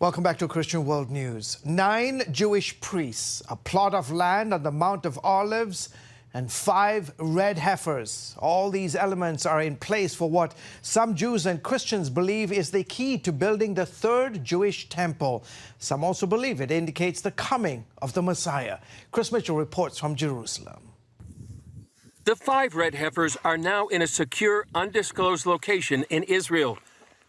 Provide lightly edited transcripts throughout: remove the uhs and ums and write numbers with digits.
Welcome back to Christian World News. 9 Jewish priests, a plot of land on the Mount of Olives, and 5 red heifers. All these elements are in place for what some Jews and Christians believe is the key to building the third Jewish temple. Some also believe it indicates the coming of the Messiah. Chris Mitchell reports from Jerusalem. The 5 red heifers are now in a secure, undisclosed location in Israel.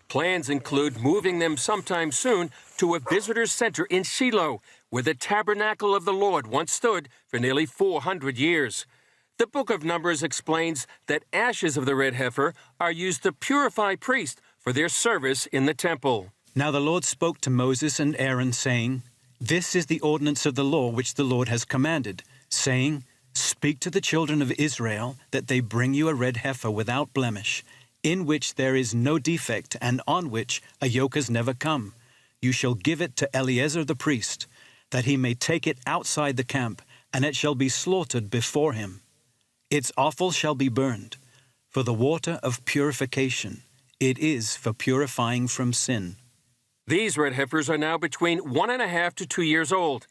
Plans include moving them sometime soon to a visitor's center in Shiloh, where the tabernacle of the Lord once stood for nearly 400 years. The book of Numbers explains that ashes of the red heifer are used to purify priests for their service in the temple. Now the Lord spoke to Moses and Aaron, saying, "This is the ordinance of the law which the Lord has commanded, saying, Speak to the children of Israel that they bring you a red heifer without blemish, in which there is no defect, and on which a yoke has never come. You shall give it to Eleazar the priest, that he may take it outside the camp, and it shall be slaughtered before him. Its offal shall be burned, for the water of purification. It is for purifying from sin." These red heifers are now between 1.5 to 2 years old.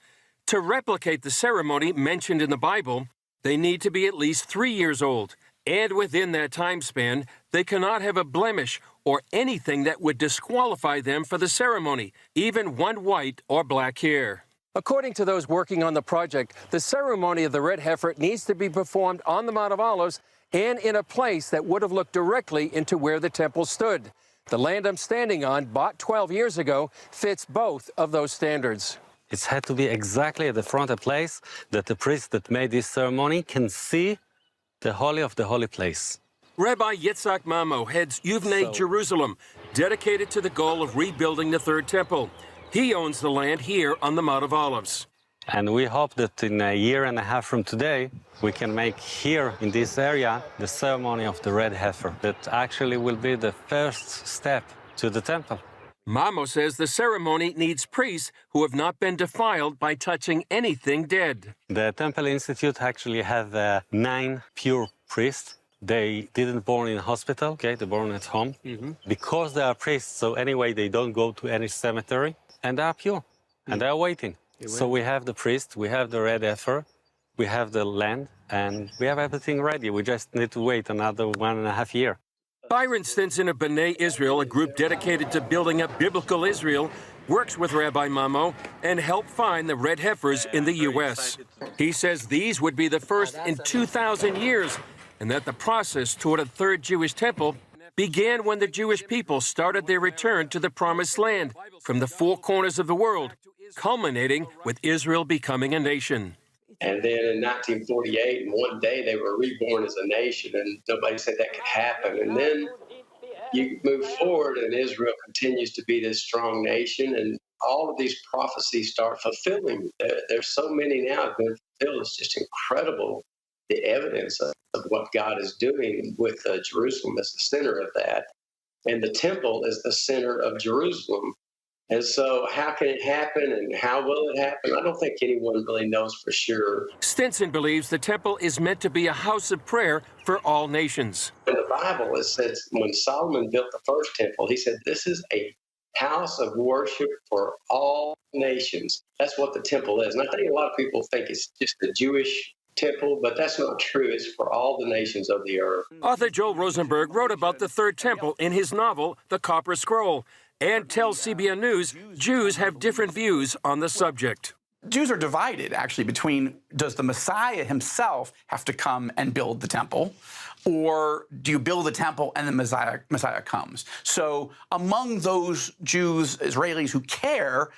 To replicate the ceremony mentioned in the Bible, they need to be at least 3 years old. And within that time span, they cannot have a blemish or anything that would disqualify them for the ceremony, even one white or black hair. According to those working on the project, the ceremony of the red heifer needs to be performed on the Mount of Olives and in a place that would have looked directly into where the temple stood. The land I'm standing on, bought 12 years ago, fits both of those standards. It's had to be exactly at the front, a place that the priest that made this ceremony can see the Holy of the Holy Place. Rabbi Yitzhak Mamo heads Yuvnei Jerusalem, dedicated to the goal of rebuilding the third temple. He owns the land here on the Mount of Olives. And we hope that in a year and a half from today, we can make here in this area the ceremony of the red heifer. That actually will be the first step to the temple. Mamo says the ceremony needs priests who have not been defiled by touching anything dead. The Temple Institute actually have 9 pure priests. They didn't born in a hospital, okay? They born at home. Because they are priests, so anyway, they don't go to any cemetery, and they are pure, and they are waiting. So we have the priest, we have the red heifer, we have the land, and we have everything ready. We just need to wait another 1.5 years. Byron Stinson of B'nai Israel, a group dedicated to building up biblical Israel, works with Rabbi Mamo and helped find the red heifers in the U.S. He says these would be the first in 2,000 years, and that the process toward a third Jewish temple began when the Jewish people started their return to the Promised Land from the 4 corners of the world, culminating with Israel becoming a nation. And then in 1948, in one day, they were reborn as a nation, and nobody said that could happen. And then you move forward, and Israel continues to be this strong nation, and all of these prophecies start fulfilling. There's so many now that have been fulfilled. It's just incredible, the evidence of what God is doing with Jerusalem as the center of that. And the temple is the center of Jerusalem. And so how can it happen and how will it happen? I don't think anyone really knows for sure. Stinson believes the temple is meant to be a house of prayer for all nations. In the Bible, it says when Solomon built the first temple, he said, this is a house of worship for all nations. That's what the temple is. And I think a lot of people think it's just the Jewish temple, but that's not true. It's for all the nations of the earth. Author Joel Rosenberg wrote about the third temple in his novel, The Copper Scroll, and tells CBN News Jews have different views on the subject. Jews are divided, actually, between does the Messiah himself have to come and build the temple, or do you build the temple and the Messiah comes? So among those Jews, Israelis who care,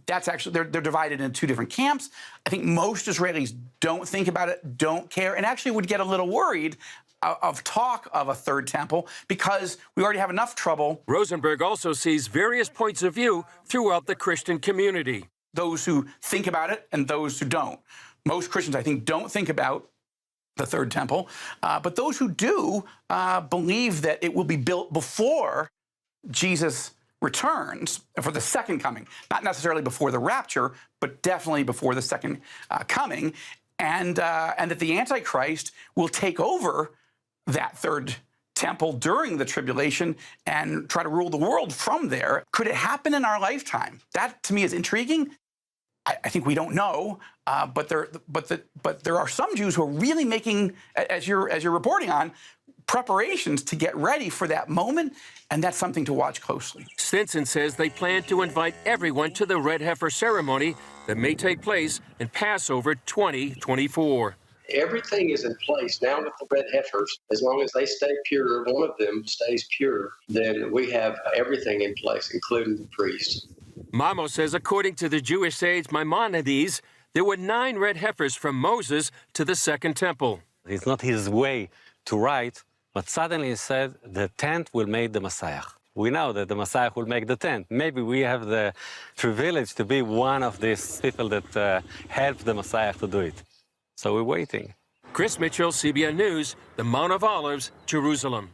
that's actually, they're divided into 2 different camps. I think most Israelis don't think about it, don't care, and actually would get a little worried of talk of a third temple because we already have enough trouble. Rosenberg also sees various points of view throughout the Christian community. Those who think about it and those who don't. Most Christians, I think, don't think about the third temple, but those who do believe that it will be built before Jesus returns for the second coming, not necessarily before the rapture, but definitely before the second coming, and that the Antichrist will take over that third temple during the tribulation and try to rule the world from there. Could it happen in our lifetime? That, to me, is intriguing. I think we don't know, but there are some Jews who are really making, as you're reporting on, preparations to get ready for that moment, and that's something to watch closely. Stinson says they plan to invite everyone to the red heifer ceremony that may take place in Passover 2024. Everything is in place now with the red heifers. As long as they stay pure, one of them stays pure, then we have everything in place, including the priest. Mamo says according to the Jewish sage Maimonides, there were 9 red heifers from Moses to the Second Temple. It's not his way to write, but suddenly he said the tent will make the Messiah. We know that the Messiah will make the tent. Maybe we have the privilege to be one of these people that helped the Messiah to do it. So we're waiting. Chris Mitchell, CBN News, the Mount of Olives, Jerusalem.